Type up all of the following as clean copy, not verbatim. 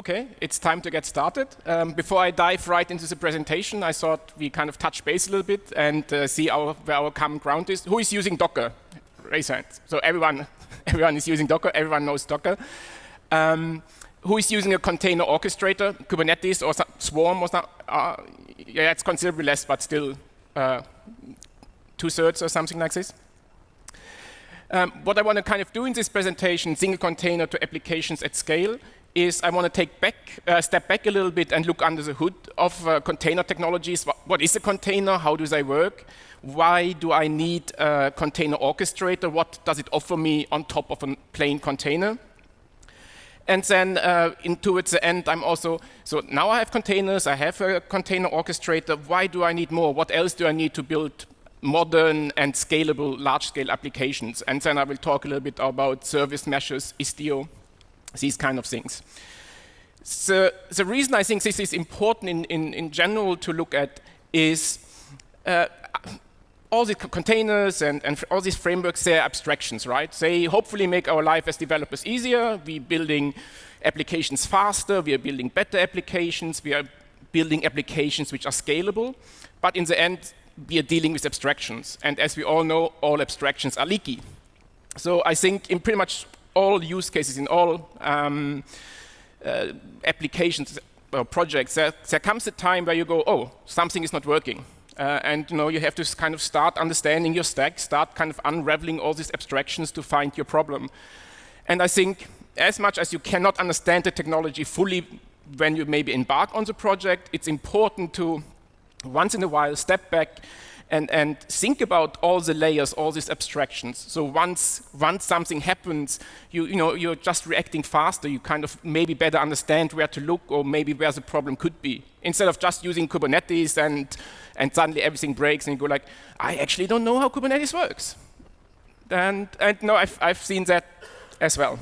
Okay, it's time to get started. Before I dive right into the presentation, I thought we kind of touch base a little bit and see where our common ground is. Who is using Docker? Raise hands. So everyone is using Docker. Everyone knows Docker. Who is using a container orchestrator, Kubernetes or Swarm or something? Yeah, it's considerably less, but still 2/3 or something like this. What I want to kind of do in this presentation, single container to applications at scale, is I want to step back a little bit and look under the hood of container technologies. What is a container? How do they work? Why do I need a container orchestrator? What does it offer me on top of a plain container? And then towards the end, so now I have containers, I have a container orchestrator. Why do I need more? What else do I need to build modern and scalable large-scale applications? And then I will talk a little bit about service meshes, Istio, these kind of things. So the reason I think this is important in general to look at is all the containers and all these frameworks, they're abstractions, right? They hopefully make our life as developers easier. We're building applications faster. We are building better applications. We are building applications which are scalable. But in the end, we are dealing with abstractions. And as we all know, all abstractions are leaky. So I think in pretty much all use cases, in all applications or projects, there comes a time where you go, oh, something is not working. And you have to kind of start understanding your stack, start kind of unraveling all these abstractions to find your problem. And I think as much as you cannot understand the technology fully when you maybe embark on the project, it's important to once in a while step back and think about all the layers, all these abstractions. So once something happens, you're just reacting faster. You kind of maybe better understand where to look or maybe where the problem could be. Instead of just using Kubernetes and suddenly everything breaks and you go like, I actually don't know how Kubernetes works. And no, I've seen that as well.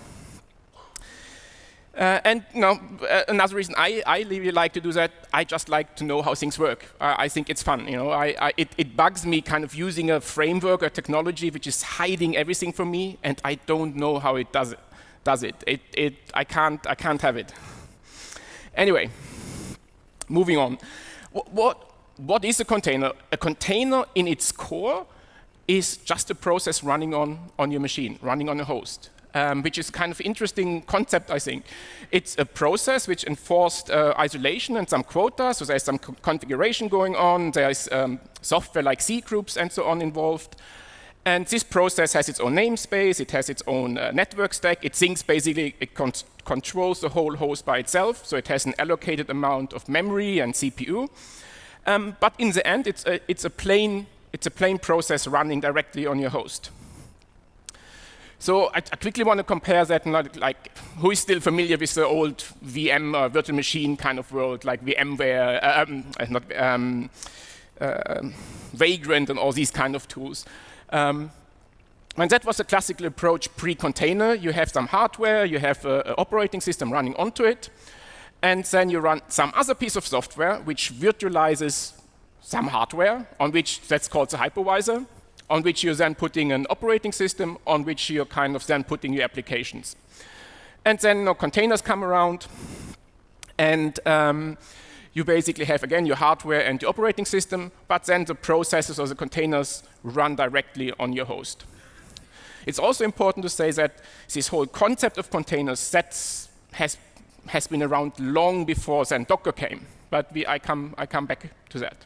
Another reason I really like to do that, I just like to know how things work. I think it's fun. It bugs me kind of using a framework or technology which is hiding everything from me, and I don't know how it does it. I can't have it. Anyway, moving on. What is a container? A container in its core is just a process running on your machine, running on a host. Which is kind of interesting concept, I think. It's a process which enforced isolation and some quotas, so there's some configuration going on, there's software like C groups and so on involved. And this process has its own namespace, it has its own network stack, it thinks basically, it controls the whole host by itself, so it has an allocated amount of memory and CPU. But in the end, it's a plain process running directly on your host. So I quickly want to compare that, like who is still familiar with the old VM virtual machine kind of world, like VMware, Vagrant and all these kind of tools. And that was a classical approach pre-container. You have some hardware, you have an operating system running onto it, and then you run some other piece of software which virtualizes some hardware, on which that's called the hypervisor, on which you're then putting an operating system, on which you're kind of then putting your applications. And then containers come around, and you basically have, again, your hardware and your operating system, but then the processes or the containers run directly on your host. It's also important to say that this whole concept of containers has been around long before then Docker came, but I come back to that.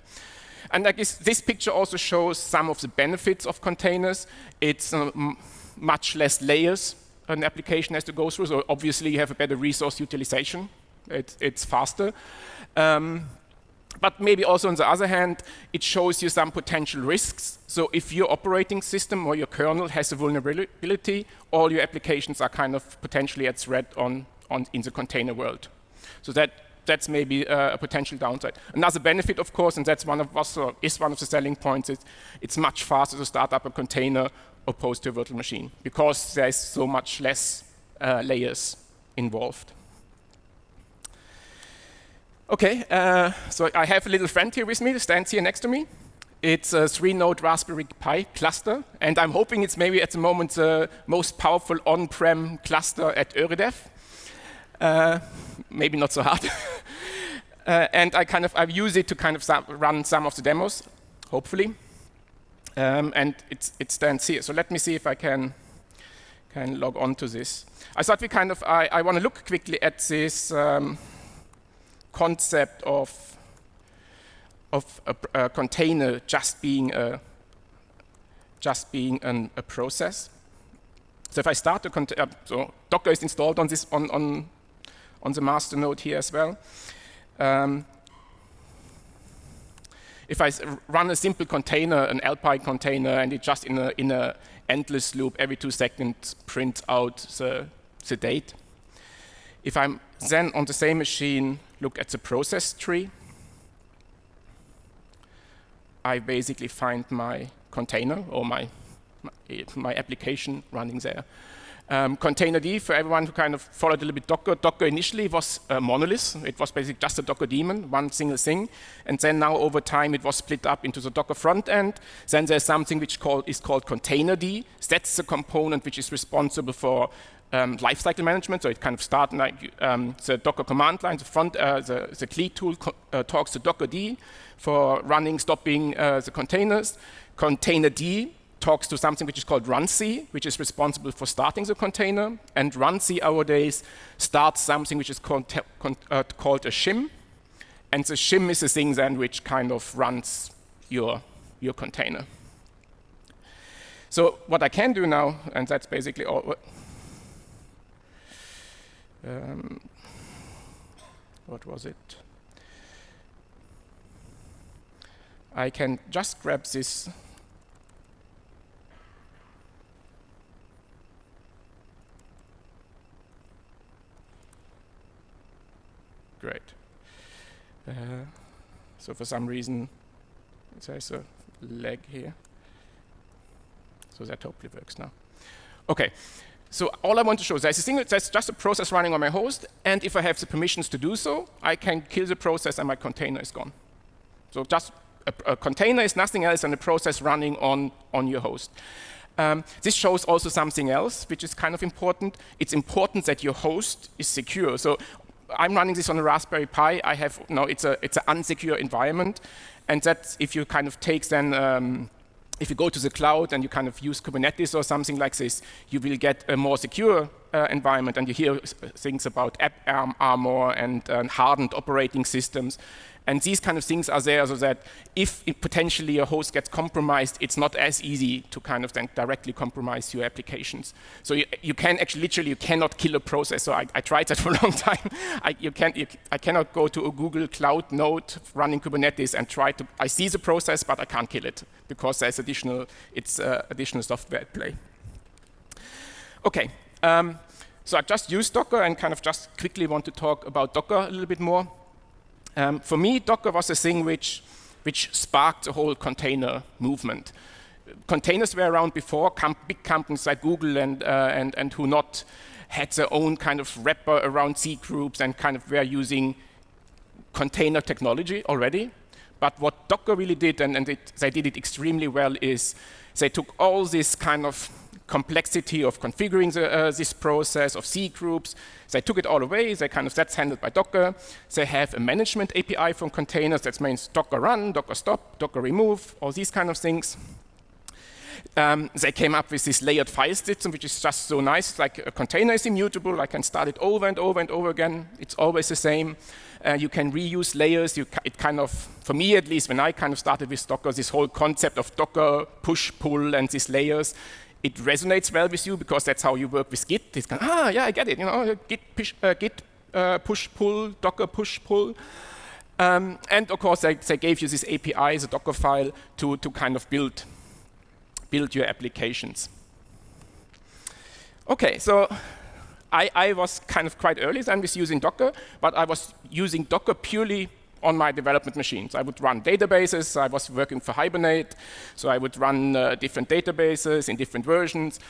And I guess this picture also shows some of the benefits of containers. It's much less layers an application has to go through, so obviously you have a better resource utilization. It's faster. But maybe also on the other hand, it shows you some potential risks. So if your operating system or your kernel has a vulnerability, all your applications are kind of potentially at threat in the container world. So that's maybe a potential downside. Another benefit, of course, and that's one of the selling points, is it's much faster to start up a container opposed to a virtual machine because there's so much less layers involved. Okay, so I have a little friend here with me, stands here next to me. It's a 3-node Raspberry Pi cluster, and I'm hoping it's maybe at the moment the most powerful on-prem cluster at Øredev. Maybe not so hard. And I use it to kind of run some of the demos, hopefully. And it stands here. So let me see if I can log on to this. I thought I want to look quickly at this concept of a container just being a process. So if I start the so Docker is installed on this on the master node here as well. If I run a simple container, an Alpine container, and it just in a endless loop every 2 seconds prints out the date. If I'm then on the same machine look at the process tree, I basically find my container or my application running there. Containerd, for everyone who kind of followed a little bit Docker, Docker initially was a monolith. It was basically just a Docker daemon, one single thing. And then now over time it was split up into the Docker front end. Then there's something which is called Containerd. That's the component which is responsible for lifecycle management. So it kind of starts like the Docker command line, the front, the CLI tool talks to Docker-D for running, stopping the containers. Containerd talks to something which is called runc, which is responsible for starting the container. And runc nowadays starts something which is called a shim. And the shim is the thing then which kind of runs your container. So what I can do now, and that's basically all. What was it? I can just grab this. Great. So for some reason, there's a lag here. So that hopefully works now. OK. So all I want to show is there's just a process running on my host. And if I have the permissions to do so, I can kill the process and my container is gone. So just a container is nothing else than a process running on your host. This shows also something else, which is kind of important. It's important that your host is secure. So I'm running this on a Raspberry Pi. I have it's an unsecure environment, and that's if you kind of take then if you go to the cloud and you kind of use Kubernetes or something like this, you will get a more secure environment, and you hear things about app armor and hardened operating systems. And these kind of things are there so that if potentially a host gets compromised, it's not as easy to kind of then directly compromise your applications. So you can actually literally you cannot kill a process. So I tried that for a long time. I cannot go to a Google Cloud node running Kubernetes and try to. I see the process, but I can't kill it because there's additional software at play. OK. So I just used Docker and kind of just quickly want to talk about Docker a little bit more. For me, Docker was a thing which sparked the whole container movement. Containers were around before. Big companies like Google and who not had their own kind of wrapper around C groups and kind of were using container technology already. But what Docker really did, and they did it extremely well, is they took all this kind of complexity of configuring this process of C groups. They took it all away. That's handled by Docker. They have a management API from containers. That means Docker run, Docker stop, Docker remove, all these kind of things. They came up with this layered file system, which is just so nice. It's like a container is immutable. I can start it over and over and over again. It's always the same. You can reuse layers. It kind of, for me at least, when I kind of started with Docker, this whole concept of Docker push-pull and these layers, it resonates well with you because that's how you work with Git. It's kind of, yeah, I get it. Git push-pull, Docker push-pull. And of course, they gave you this API, the Docker file, to kind of build your applications. OK, so I was kind of quite early then with using Docker, but I was using Docker purely on my development machines. I would run databases. I was working for Hibernate, so I would run different databases in different versions.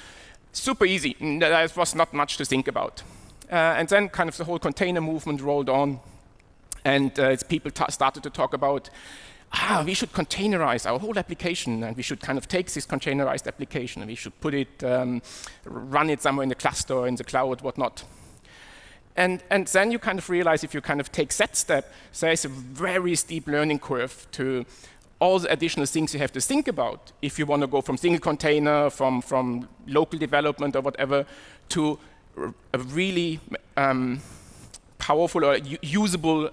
Super easy. There was not much to think about. And then kind of the whole container movement rolled on, and people started to talk about, we should containerize our whole application, and we should kind of take this containerized application, and we should put it, run it somewhere in the cluster, or in the cloud, whatnot. And then you kind of realize if you kind of take that step, there's a very steep learning curve to all the additional things you have to think about if you want to go from single container, from local development or whatever, to a really powerful or usable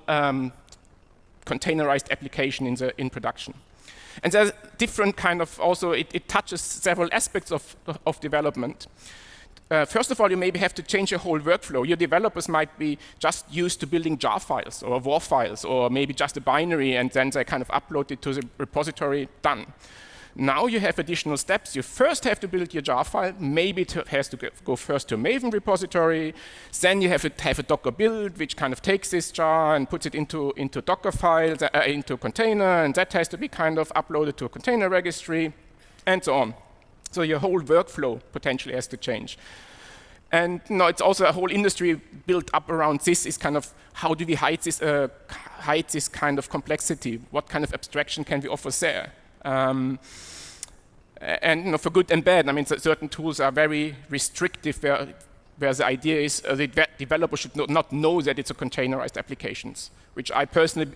containerized application in production. And there's different kind of also, it touches several aspects of development. First of all, you maybe have to change your whole workflow. Your developers might be just used to building jar files or WAR files or maybe just a binary, and then they kind of upload it to the repository, done. Now you have additional steps. You first have to build your jar file. Maybe it has to go first to a Maven repository. Then you have to have a Docker build, which kind of takes this jar and puts it into Docker files, into a container, and that has to be kind of uploaded to a container registry, and so on. So your whole workflow potentially has to change. And it's also a whole industry built up around this is kind of how do we hide this kind of complexity? What kind of abstraction can we offer there? And for good and bad, I mean, certain tools are very restrictive where the idea is the developer should not know that it's a containerized applications, which I personally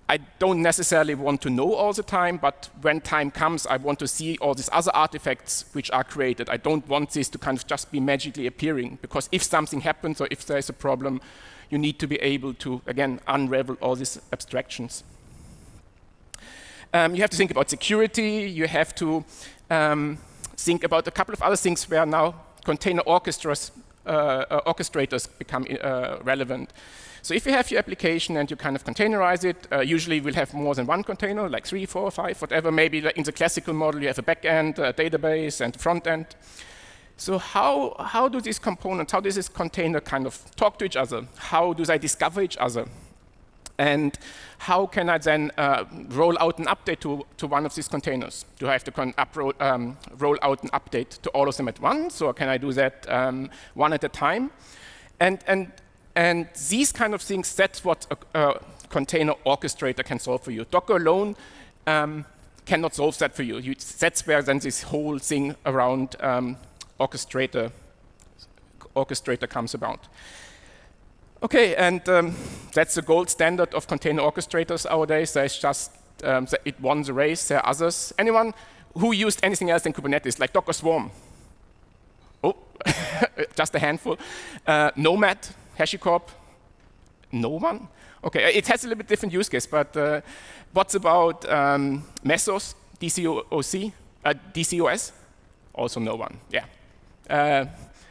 I don't necessarily want to know all the time, but when time comes, I want to see all these other artifacts which are created. I don't want this to kind of just be magically appearing, because if something happens or if there's a problem, you need to be able to, again, unravel all these abstractions. You have to think about security. You have to think about a couple of other things where now container orchestrators become relevant. So if you have your application and you kind of containerize it, usually we'll have more than one container, like 3, 4, 5, whatever. Maybe in the classical model, you have a backend, a database, and a front end. So how do these components, how does this container kind of talk to each other? How do they discover each other? And how can I then roll out an update to one of these containers? Do I have to roll out an update to all of them at once, or can I do that one at a time? And these kind of things, that's what a container orchestrator can solve for you. Docker alone cannot solve that for you. That's where then this whole thing around orchestrator comes about. Okay, and that's the gold standard of container orchestrators nowadays. There's just, it won the race. There are others. Anyone who used anything else than Kubernetes, like Docker Swarm? Oh, just a handful. Nomad, HashiCorp? No one? Okay, it has a little bit different use case, but what's about Mesos, DCOS? Also no one, yeah.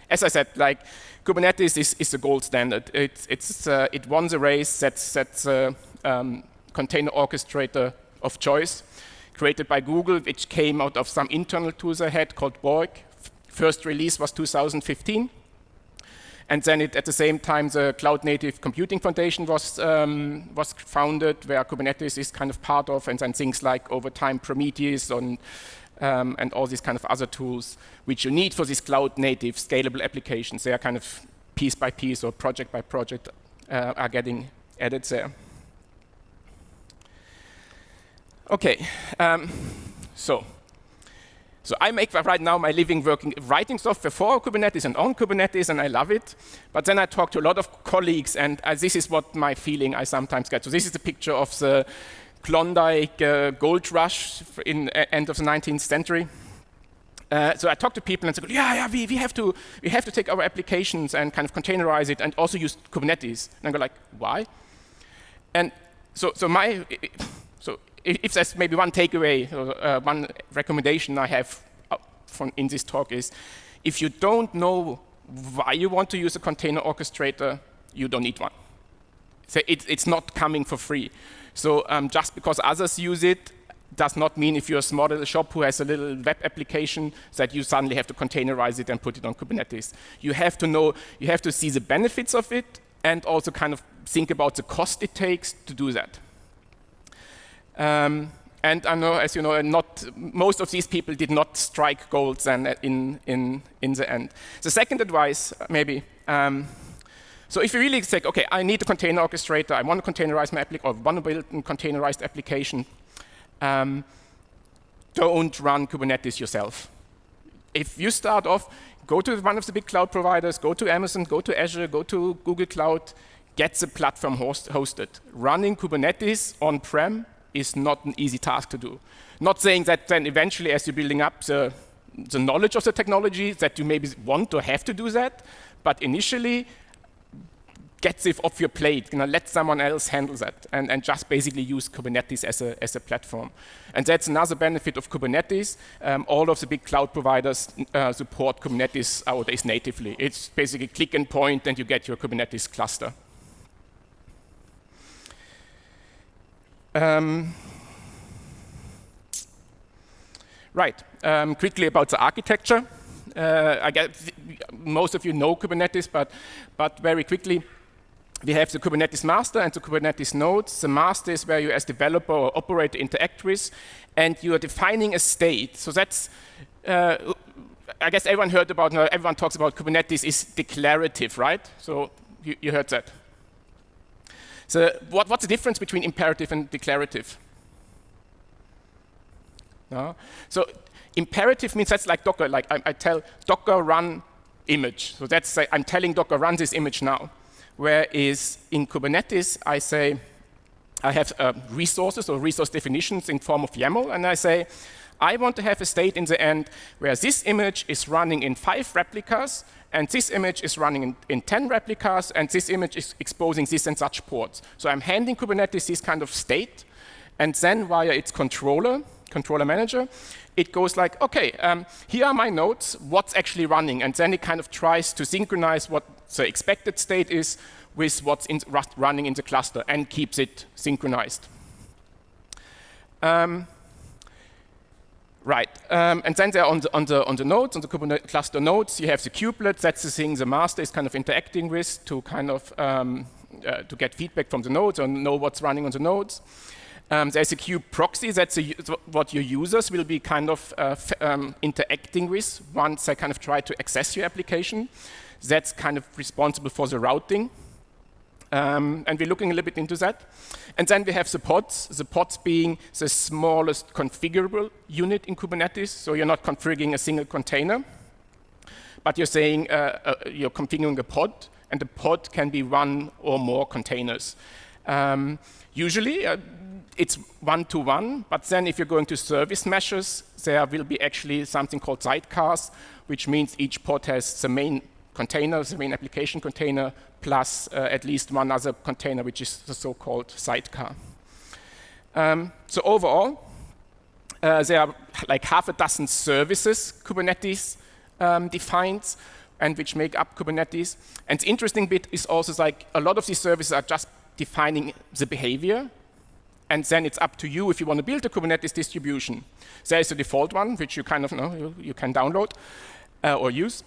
As I said, like, Kubernetes is the gold standard. It won the race. That's container orchestrator of choice, created by Google, which came out of some internal tools I had called Borg. First release was 2015. And then at the same time, the Cloud Native Computing Foundation was founded, where Kubernetes is kind of part of, and then things like over time Prometheus and all these kind of other tools which you need for these cloud native scalable applications. They are kind of piece by piece or project by project are getting added there. Okay, so I make right now my living writing software for Kubernetes and on Kubernetes, and I love it. But then I talk to a lot of colleagues, and this is what my feeling I sometimes get. So this is a picture of the Klondike gold rush in end of the 19th century. So I talk to people and say, yeah, we have to take our applications and kind of containerize it and also use Kubernetes. And I go like, why? And so if there's maybe one takeaway or one recommendation I have in this talk is, if you don't know why you want to use a container orchestrator, you don't need one. So it's not coming for free. So just because others use it does not mean if you're a small little shop who has a little web application that you suddenly have to containerize it and put it on Kubernetes. You have to know, you have to see the benefits of it and also kind of think about the cost it takes to do that. And I know, as you know, most of these people did not strike gold then in the end. The second advice, maybe, so if you really say, okay, I need a container orchestrator, I want to containerize my application, or want to build a containerized application, don't run Kubernetes yourself. If you start off, go to one of the big cloud providers, go to Amazon, go to Azure, go to Google Cloud, get the platform hosted. Running Kubernetes on-prem is not an easy task to do. Not saying that then eventually, as you're building up the knowledge of the technology, that you maybe want or have to do that, but initially, get it off your plate. Let someone else handle that, and just basically use Kubernetes as a platform. And that's another benefit of Kubernetes. All of the big cloud providers support Kubernetes nowadays natively. It's basically click and point, and you get your Kubernetes cluster. Right. Quickly about the architecture. I guess most of you know Kubernetes, but very quickly. We have the Kubernetes master and the Kubernetes nodes. The master is where you as developer or operator interact with, and you are defining a state. So that's, I guess everyone talks about Kubernetes is declarative, right? So you heard that. So what's the difference between imperative and declarative? No? So imperative means that's like Docker, like I tell Docker run image. So that's like I'm telling Docker run this image now. Whereas in Kubernetes, I say, I have resources or resource definitions in form of YAML, and I say, I want to have a state in the end where this image is running in 5 replicas, and this image is running in 10 replicas, and this image is exposing this and such ports. So I'm handing Kubernetes this kind of state, and then via its controller manager, it goes like, okay, here are my nodes, what's actually running, and then it kind of tries to synchronize what the expected state is with what's running in the cluster and keeps it synchronized. Right, and then there on the nodes, on the Kubernetes cluster nodes, you have the kubelet. That's the thing the master is kind of interacting with to kind of to get feedback from the nodes or know what's running on the nodes. There's a kube proxy. That's what your users will be kind of interacting with once they kind of try to access your application. That's kind of responsible for the routing. And we're looking a little bit into that. And then we have the pods being the smallest configurable unit in Kubernetes. So you're not configuring a single container, but you're saying you're configuring a pod, and the pod can be 1 or more containers. Usually, it's 1-to-1, but then if you're going to service meshes, there will be actually something called sidecars, which means each pod has the main container, the main application container, plus at least one other container, which is the so-called sidecar. So overall, there are like half a dozen services Kubernetes defines, and which make up Kubernetes. And the interesting bit is also like a lot of these services are just defining the behavior, and then it's up to you if you want to build a Kubernetes distribution. There is a default one, which you kind of know you can download or use.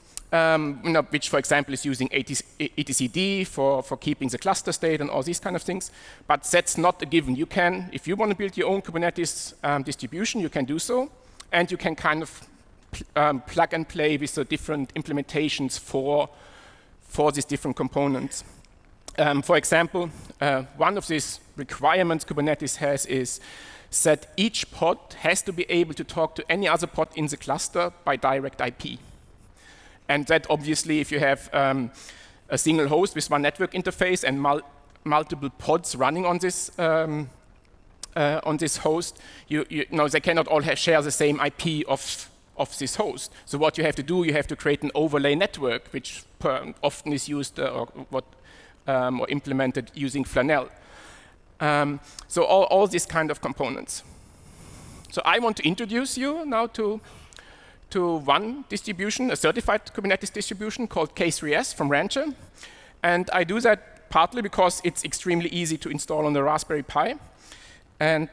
Which, for example, is using etcd for keeping the cluster state and all these kind of things. But that's not a given. You can, if you want to build your own Kubernetes distribution, you can do so. And you can kind of plug and play with the different implementations for these different components. For example, one of these requirements Kubernetes has is that each pod has to be able to talk to any other pod in the cluster by direct IP. And that obviously, if you have a single host with one network interface and multiple pods running on this host, you know they cannot all share the same IP of this host. So what you have to do, you have to create an overlay network, which often is used or implemented using Flannel. So all these kind of components. So I want to introduce you now to one distribution, a certified Kubernetes distribution called CaseReyes from Rancher. And I do that partly because it's extremely easy to install on the Raspberry Pi. And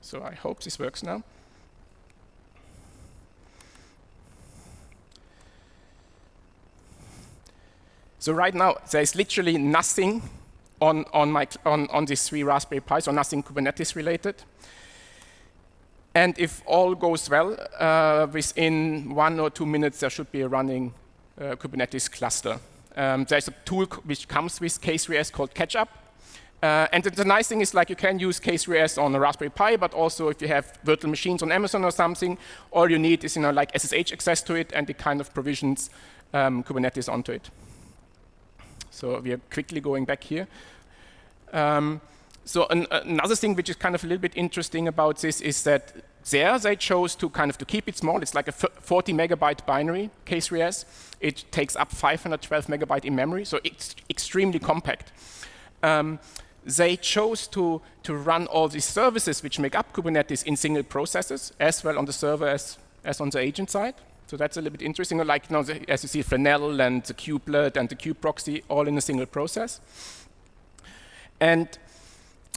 so I hope this works now. So right now, there's literally nothing on these 3 Raspberry Pis, or nothing Kubernetes related. And if all goes well, within 1 or 2 minutes, there should be a running Kubernetes cluster. There's a tool which comes with CaseReyes called CatchUp, And the nice thing is, like, you can use CaseReyes on a Raspberry Pi, but also if you have virtual machines on Amazon or something, all you need is, like SSH access to it, and it kind of provisions Kubernetes onto it. So we are quickly going back here. So another thing which is kind of a little bit interesting about this is that they chose to kind of to keep it small. It's like a 40 megabyte binary, CaseReyes. It takes up 512 megabyte in memory, so it's extremely compact. They chose to run all these services which make up Kubernetes in single processes, as well on the server as on the agent side. So that's a little bit interesting. Like, as you see, Fresnel and the kubelet and the kubeproxy all in a single process. And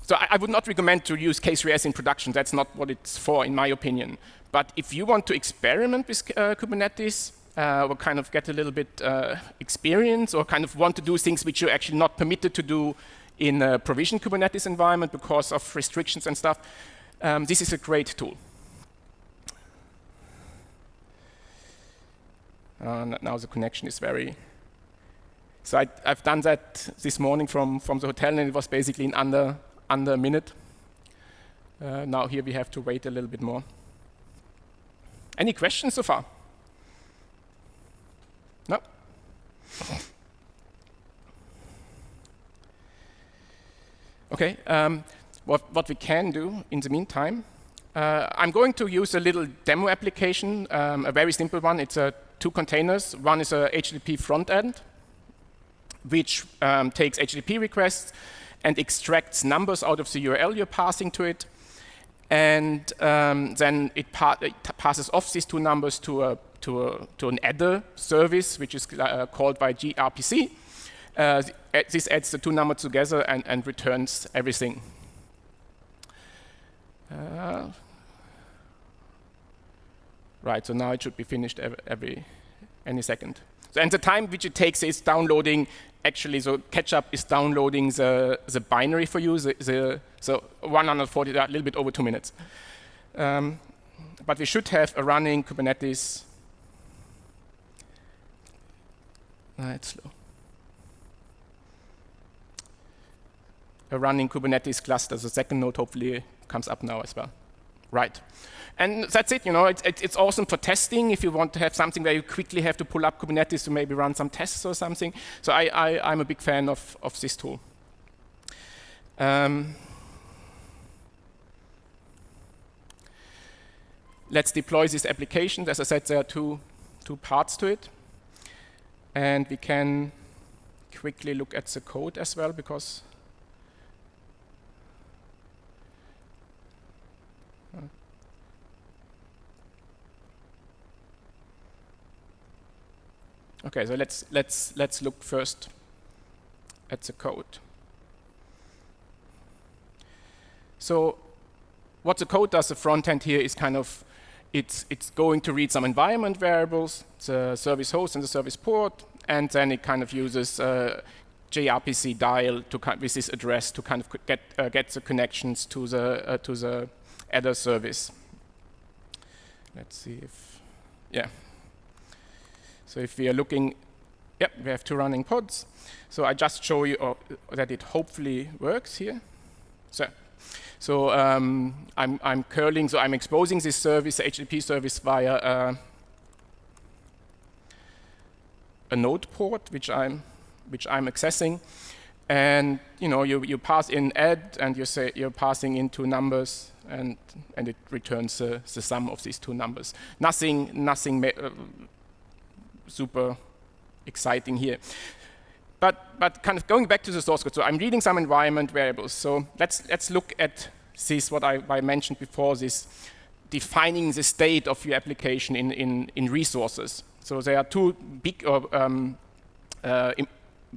so I would not recommend to use CaseReyes in production. That's not what it's for, in my opinion. But if you want to experiment with Kubernetes, or kind of get a little bit experience, or kind of want to do things which you're actually not permitted to do in a provisioned Kubernetes environment because of restrictions and stuff, this is a great tool. Now the connection is very... So I've done that this morning from the hotel, and it was basically in under a minute. Now here we have to wait a little bit more. Any questions so far? No? Okay, what we can do in the meantime, I'm going to use a little demo application, a very simple one. It's two containers. One is a HTTP front end, which takes HTTP requests and extracts numbers out of the URL you're passing to it. And then it passes off these two numbers to an adder service, which is called by gRPC. This adds the two numbers together and returns everything. Right, so now it should be finished any second. So, and the time which it takes is downloading, actually, so Ketchup is downloading the binary for you, so 140, a little bit over 2 minutes. But we should have a running Kubernetes. It's slow. A running Kubernetes cluster. The second node hopefully comes up now as well. Right. And that's it. It's awesome for testing if you want to have something where you quickly have to pull up Kubernetes to maybe run some tests or something. So I'm a big fan of this tool. Let's deploy this application. As I said, there are two parts to it. And we can quickly look at the code as well, because okay, so let's look first at the code. So what the code does, the front end here, is kind of it's going to read some environment variables, the service host and the service port, and then it kind of uses gRPC dial with this address to kind of get the connections to the adder service. Let's see if So if we are looking, we have two running pods. So I just show you that it hopefully works here. So I'm curling, so I'm exposing this service, the HTTP service, via a node port, which I'm accessing. And you pass in add, and you say you're passing in two numbers, and it returns the sum of these two numbers. Nothing super exciting here. But kind of going back to the source code, so I'm reading some environment variables. So let's look at this, what I mentioned before, this defining the state of your application in resources. So there are two big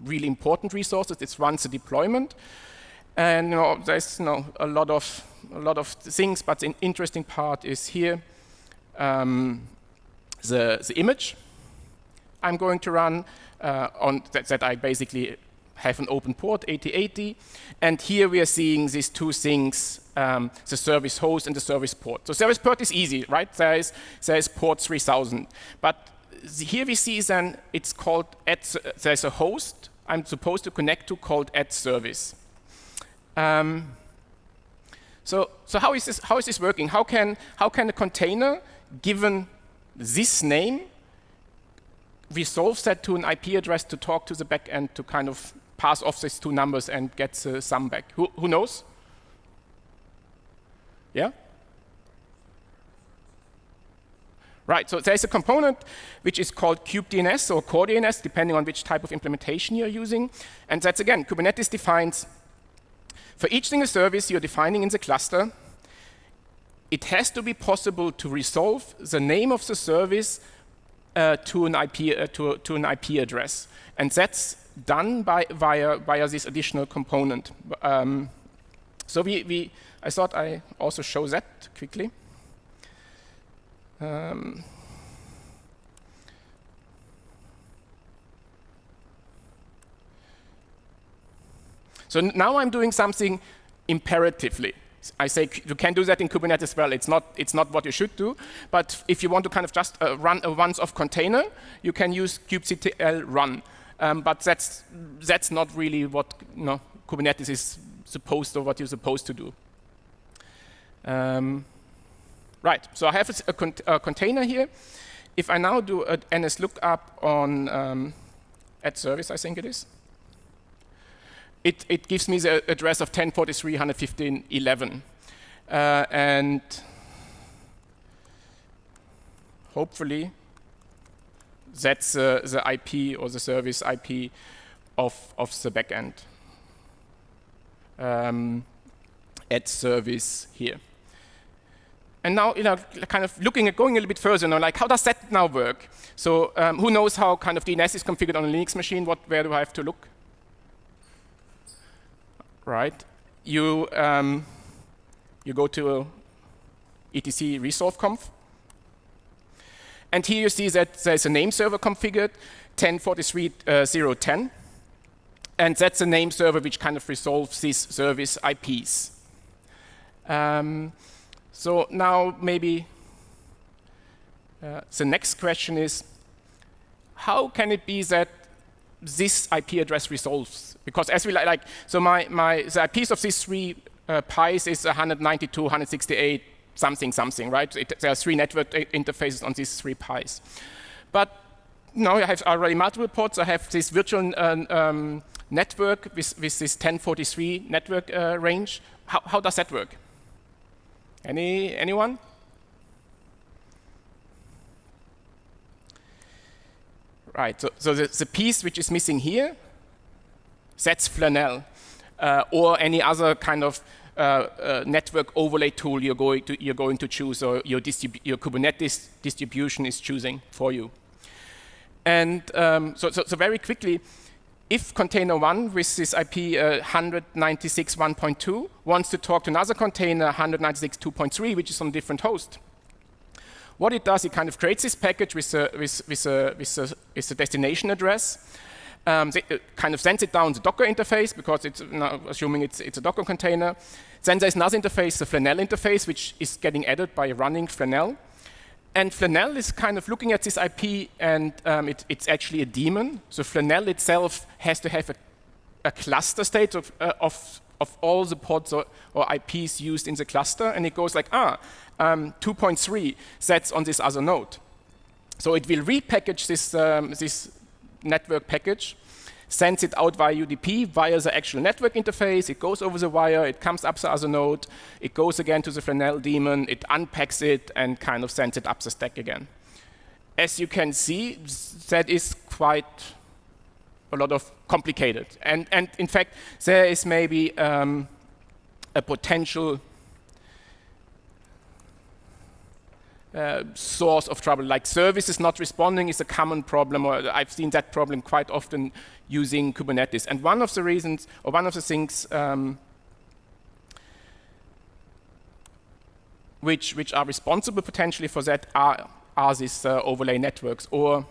really important resources. It's one, the deployment, and there's a lot of things, but the interesting part is here the image I'm going to run on that I basically have an open port 8080, and here we are seeing these two things, the service host and the service port. So service port is easy, right? There is port 3000, but here we see then it's called there's a host I'm supposed to connect to called add service, So how is this working? How can a container, given this name, resolve that to an IP address to talk to the backend to kind of pass off these two numbers and get the sum back? Who knows? Yeah? Right, so there's a component which is called kubedns or core DNS, depending on which type of implementation you're using. And that's, again, Kubernetes defines, for each single service you're defining in the cluster, it has to be possible to resolve the name of the service to an IP address. And that's done via this additional component. So I thought I also show that quickly. So now I'm doing something imperatively. I say you can do that in Kubernetes as well. It's not what you should do. But if you want to kind of just run a once-off container, you can use kubectl run. But that's not really what Kubernetes is supposed or what you're supposed to do. Right, so I have a container here. If I now do an ns lookup on at service, I think it is, it gives me the address of 10.43.115.11. And hopefully that's the IP or the service IP of the backend at service here. And now, kind of going a little bit further, like how does that now work? So who knows how kind of DNS is configured on a Linux machine? Where do I have to look? Right, you go to etc resolve conf, and here you see that there's a name server configured 10.43.0.10, and that's a name server which kind of resolves these service IPs. So now maybe the next question is, how can it be that this IP address resolves? Because as we so the IPs of these three pies is 192, 168, something, right? There are three network interfaces on these three pies. But now I have already multiple ports. I have this virtual network with this 1043 network range. How does that work? Anyone? Right, so the piece which is missing here, that's Flanell, or any other kind of network overlay tool you're going to choose, or your Kubernetes distribution is choosing for you. And so very quickly, if container 1 with this IP 196.1.2 wants to talk to another container 196.2.3, which is on a different host, what it does, it kind of creates this package with the destination address. It kind of sends it down the Docker interface, because it's assuming it's a Docker container. Then there's another interface, the Flanell interface, which is getting added by running Flanell. And Flanell is kind of looking at this IP, and it's actually a daemon. So Flanell itself has to have a cluster state of all the pods or IPs used in the cluster, and it goes like, 2.3 sets on this other node. So it will repackage this network package, sends it out via UDP, via the actual network interface. It goes over the wire, it comes up the other node, it goes again to the Flanell daemon, it unpacks it, and kind of sends it up the stack again. As you can see, that is quite a lot of complicated. And in fact, there is maybe a potential source of trouble, like services not responding is a common problem, or I've seen that problem quite often using Kubernetes. And one of the reasons, or one of the things which are responsible potentially for that are these overlay networks. Or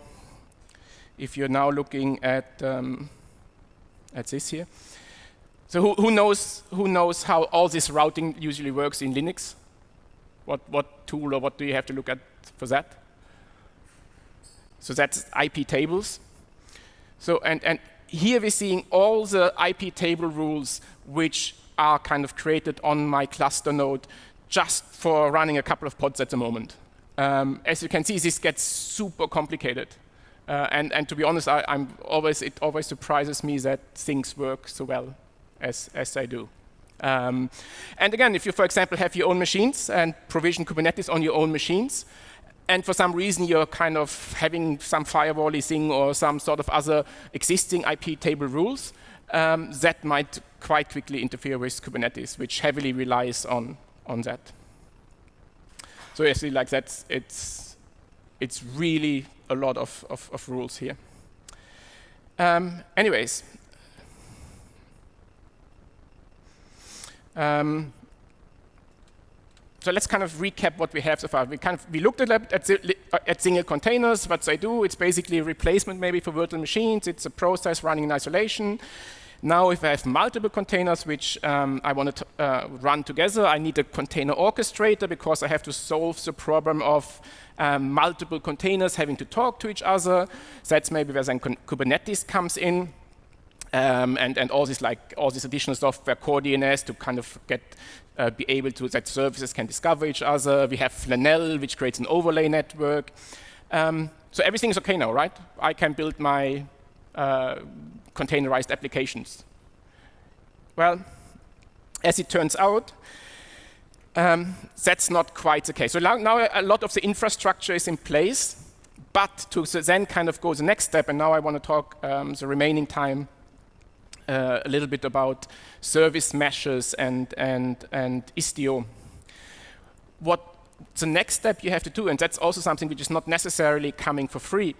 if you're now looking at this here, so who knows how all this routing usually works in Linux? What tool or what do you have to look at for that? So that's IPtables. So and here we're seeing all the IP table rules which are kind of created on my cluster node just for running a couple of pods at the moment. As you can see, this gets super complicated. And to be honest, it always surprises me that things work so well as they do. And again, if you, for example, have your own machines and provision Kubernetes on your own machines, and for some reason you're kind of having some firewall-y thing or some sort of other existing IP table rules, that might quite quickly interfere with Kubernetes, which heavily relies on that. So you see, like that's it's really a lot of rules here. Anyways. So let's kind of recap what we have so far. We looked at single containers, what they do. It's basically a replacement maybe for virtual machines. It's a process running in isolation. Now if I have multiple containers which I want to run together, I need a container orchestrator because I have to solve the problem of multiple containers having to talk to each other. That's maybe where then Kubernetes comes in. And all this additional software, core DNS, to kind of be able to, that services can discover each other. We have Flanell, which creates an overlay network. So everything is OK now, right? I can build my containerized applications. Well, as it turns out, that's not quite the case. So now a lot of the infrastructure is in place, but to then kind of go the next step, and now I want to talk the remaining time a little bit about service meshes and Istio. What the next step you have to do, and that's also something which is not necessarily coming for free,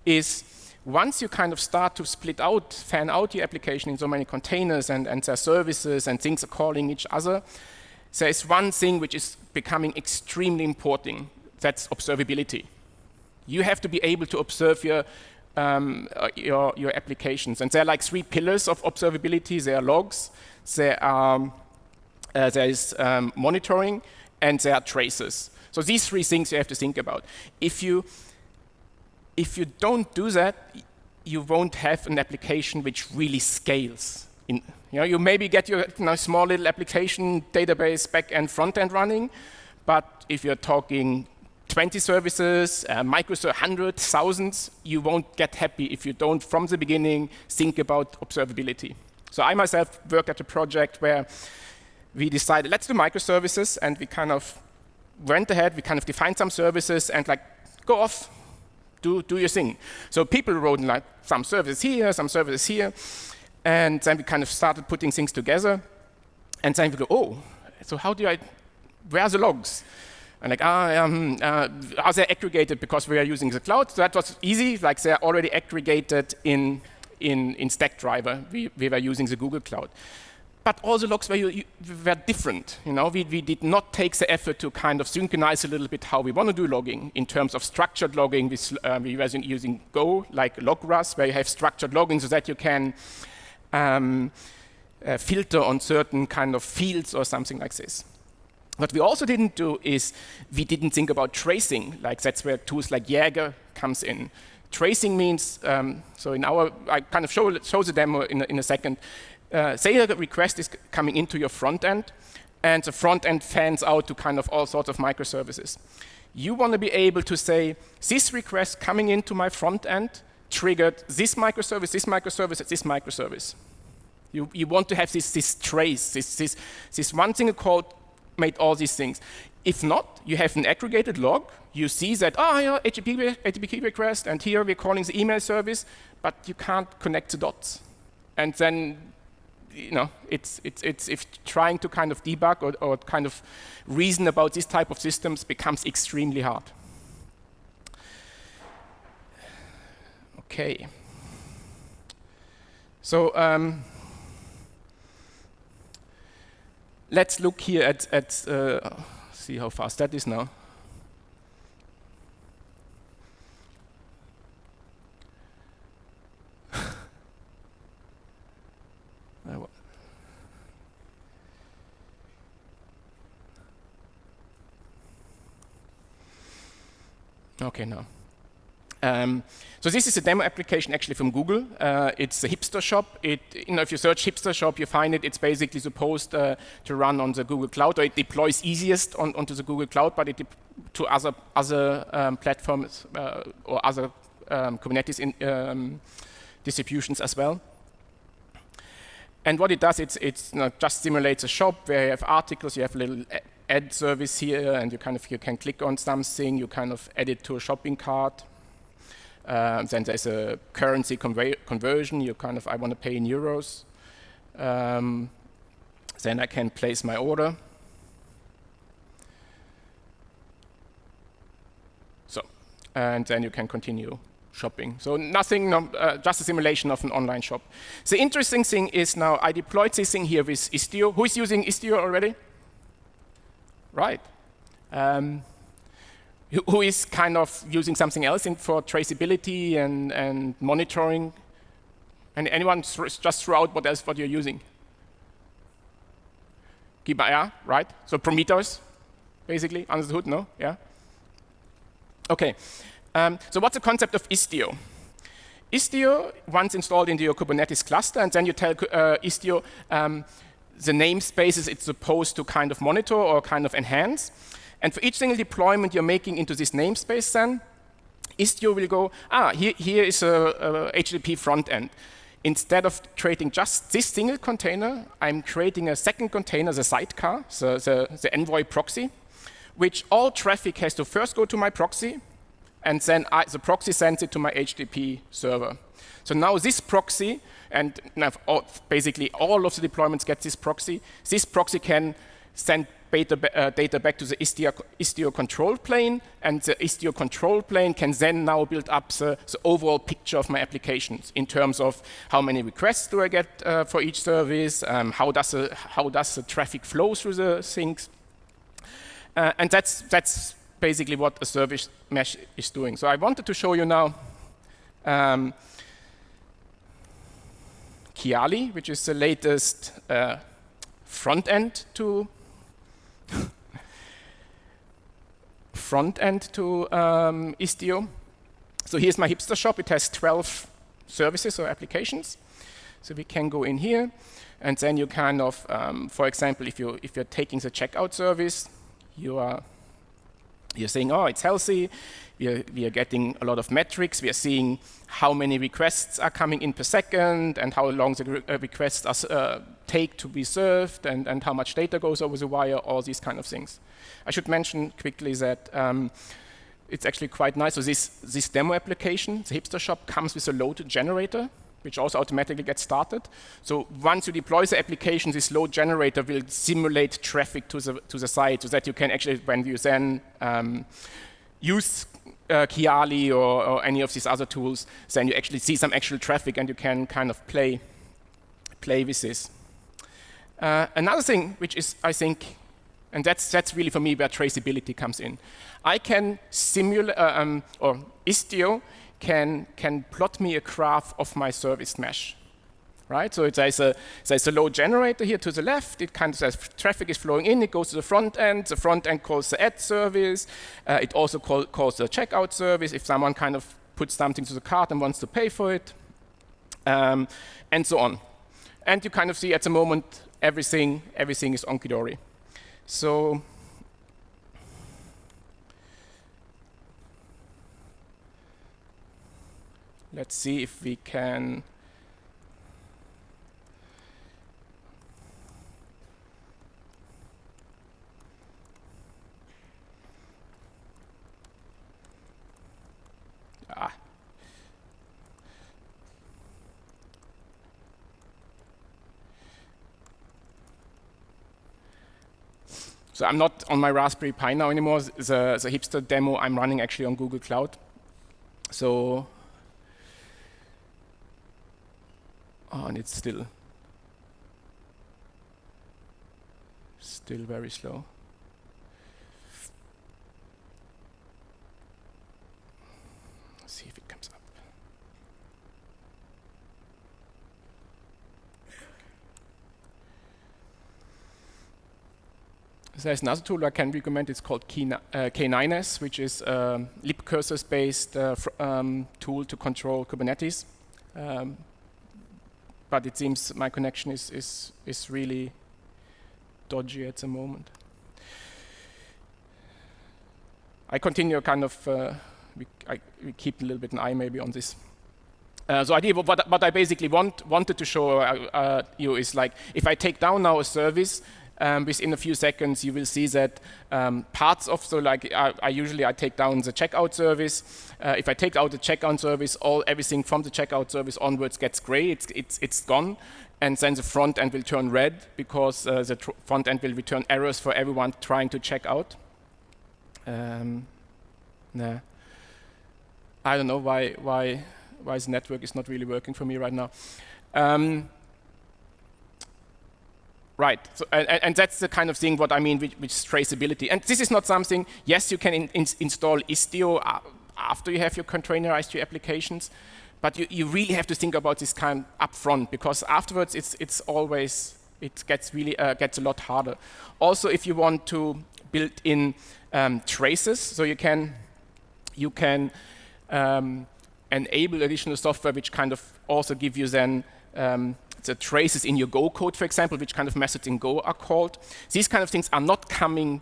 is once you kind of start to fan out your application in so many containers and their services and things are calling each other, there is one thing which is becoming extremely important. That's observability. You have to be able to observe your applications. And there are like 3 pillars of observability. There are logs, there is monitoring, and there are traces. So these 3 things you have to think about. If you don't do that, you won't have an application which really scales. You maybe get your small little application, database, back-end, front-end running, but if you're talking 20 services, hundreds, thousands, you won't get happy if you don't, from the beginning, think about observability. So I myself worked at a project where we decided, let's do microservices, and we kind of went ahead, we kind of defined some services, and like, go off, do your thing. So people wrote like some services here, and then we kind of started putting things together, and then we go, oh, so where are the logs? And like, are they aggregated because we are using the cloud? So that was easy, like they're already aggregated in Stackdriver. We were using the Google Cloud. But all the logs were different. We did not take the effort to kind of synchronize a little bit how we want to do logging in terms of structured logging. We were using Go, like Logrus, where you have structured logging so that you can filter on certain kind of fields or something like this. What we also didn't do is we didn't think about tracing. Like that's where tools like Jaeger comes in. Tracing means, I kind of show the demo in a second. Say a request is coming into your front end, and the front end fans out to kind of all sorts of microservices. You want to be able to say, this request coming into my front end triggered this microservice, this microservice, this microservice. You want to have this trace, this one single code made all these things. If not, you have an aggregated log. You see that, HTTP request, and here we're calling the email service, but you can't connect the dots. And then, it's if trying to kind of debug or kind of reason about this type of systems becomes extremely hard. Okay. So let's look here at see how fast that is now. Okay, now. So this is a demo application actually from Google. It's a hipster shop. If you search hipster shop, you find it. It's basically supposed to run on the Google Cloud, or it deploys easiest onto the Google Cloud, but to other platforms or other Kubernetes distributions as well. And what it does, it's just simulates a shop where you have articles, you have a little add service here, and you can click on something, you kind of add it to a shopping cart. Then there's a currency conversion. I want to pay in euros. Then I can place my order. So, and then you can continue shopping. So nothing, just a simulation of an online shop. The interesting thing is now I deployed this thing here with Istio. Who is using Istio already? Right. Who is kind of using something else for traceability and monitoring? And anyone just throw out what you're using? Yeah, right? So Prometheus, basically, under the hood, no? Yeah? Okay. So what's the concept of Istio? Istio, once installed into your Kubernetes cluster, and then you tell Istio the namespaces it's supposed to kind of monitor or kind of enhance. And for each single deployment you're making into this namespace then, Istio will go, here is a HTTP front end. Instead of creating just this single container, I'm creating a second container, the sidecar, the envoy proxy, which all traffic has to first go to my proxy, and then the proxy sends it to my HTTP server. So now this proxy, and now basically all of the deployments get this proxy can send data back to the Istio control plane, and the Istio control plane can then now build up the overall picture of my applications in terms of how many requests do I get for each service, how does the traffic flow through the things, and that's basically what a service mesh is doing. So I wanted to show you now Kiali, which is the latest front end to Istio. So here's my hipster shop. It has 12 services or applications. So we can go in here, and then you kind of, for example, if you're taking the checkout service, you're saying, oh, it's healthy. We are getting a lot of metrics. We are seeing how many requests are coming in per second, and how long the requests take to be served, and how much data goes over the wire, all these kind of things. I should mention quickly that it's actually quite nice. So this demo application, the hipster shop, comes with a load generator, which also automatically gets started. So once you deploy the application, this load generator will simulate traffic to the site, so that you can actually, when you then use Kiali or any of these other tools, then you actually see some actual traffic, and you can kind of play with this. Another thing, which is, I think, and that's really for me where traceability comes in. I can simulate, or Istio can plot me a graph of my service mesh, right? So there's a load generator here to the left. It kind of says traffic is flowing in. It goes to the front end. The front end calls the add service. It also calls the checkout service if someone kind of puts something to the cart and wants to pay for it, and so on. And you kind of see at the moment everything is onkidori. So let's see if we can So I'm not on my Raspberry Pi now anymore. The hipster demo I'm running actually on Google Cloud. So, and it's still very slow. Let's see if it comes up. There's another tool I can recommend. It's called K9s, which is a libcursors-based tool to control Kubernetes. But it seems my connection is really dodgy at the moment. I continue kind of, we keep a little bit an eye maybe on this. So idea, what I basically wanted to show you is like, if I take down now a service, within a few seconds you will see that parts of, so like I usually take down the checkout service. If I take out the checkout service, everything from the checkout service onwards gets gray, it's gone. And then the front end will turn red because the front end will return errors for everyone trying to check out. Nah. I don't know why the network is not really working for me right now. Right, so, and that's the kind of thing what I mean with traceability. And this is not something, yes, you can install Istio after you have your containerized your applications, but you really have to think about this kind up front, because afterwards it gets a lot harder. Also, if you want to build in traces, so you can enable additional software which kind of also give you then the traces in your Go code, for example, which kind of methods in Go are called. These kind of things are not coming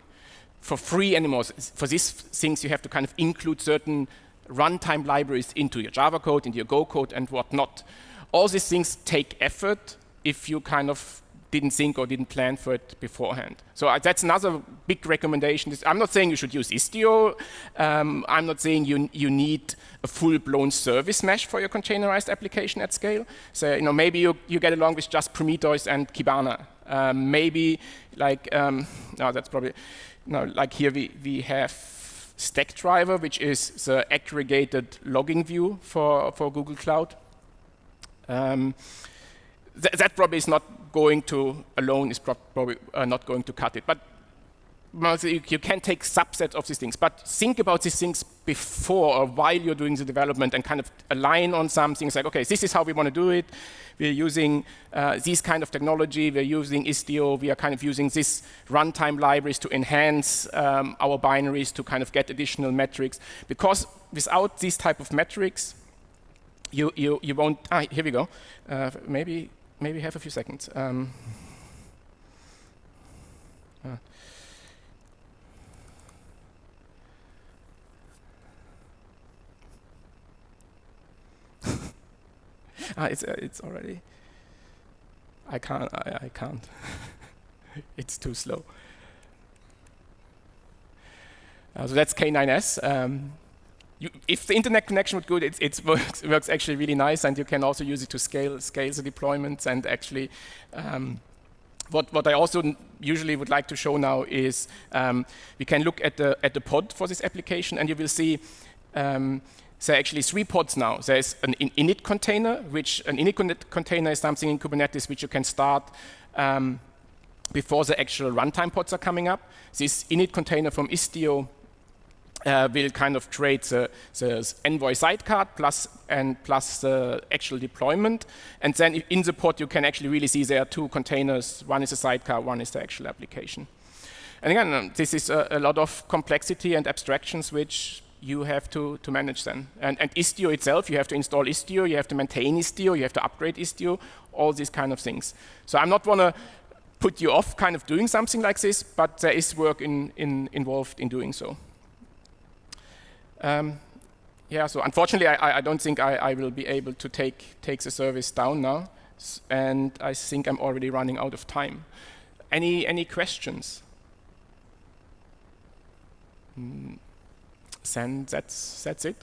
for free anymore. For these things, you have to kind of include certain runtime libraries into your Java code, into your Go code, and whatnot. All these things take effort if you kind of didn't think or didn't plan for it beforehand. So that's another big recommendation. I'm not saying you should use Istio. I'm not saying you need a full-blown service mesh for your containerized application at scale. So maybe you get along with just Prometheus and Kibana. Maybe like no, that's probably no. Like here we have Stackdriver, which is the aggregated logging view for Google Cloud. That probably is not going to alone is probably not going to cut it. But you can take subsets of these things. But think about these things before or while you're doing the development and kind of align on some things like, okay, this is how we want to do it. We're using these kind of technology. We're using Istio. We are kind of using this runtime libraries to enhance our binaries to kind of get additional metrics. Because without these type of metrics, you won't. Here we go. Maybe have a few seconds. It's already. I can't. It's too slow. So that's K9s. If the internet connection was good, it works actually really nice, and you can also use it to scale the deployments. And actually, what I also usually would like to show now is we can look at the pod for this application, and you will see there are actually 3 pods now. There's an init container, which an init container is something in Kubernetes which you can start before the actual runtime pods are coming up. This init container from Istio will kind of create the Envoy sidecar plus the actual deployment. And then in the pod, you can actually really see there are 2 containers. One is a sidecar, one is the actual application. And again, this is a lot of complexity and abstractions which you have to manage then. And Istio itself, you have to install Istio, you have to maintain Istio, you have to upgrade Istio, all these kind of things. So I'm not want to put you off kind of doing something like this, but there is work involved in doing so. Yeah, so unfortunately, I don't think I will be able to take the service down now, and I think I'm already running out of time. Any questions? Then that's it.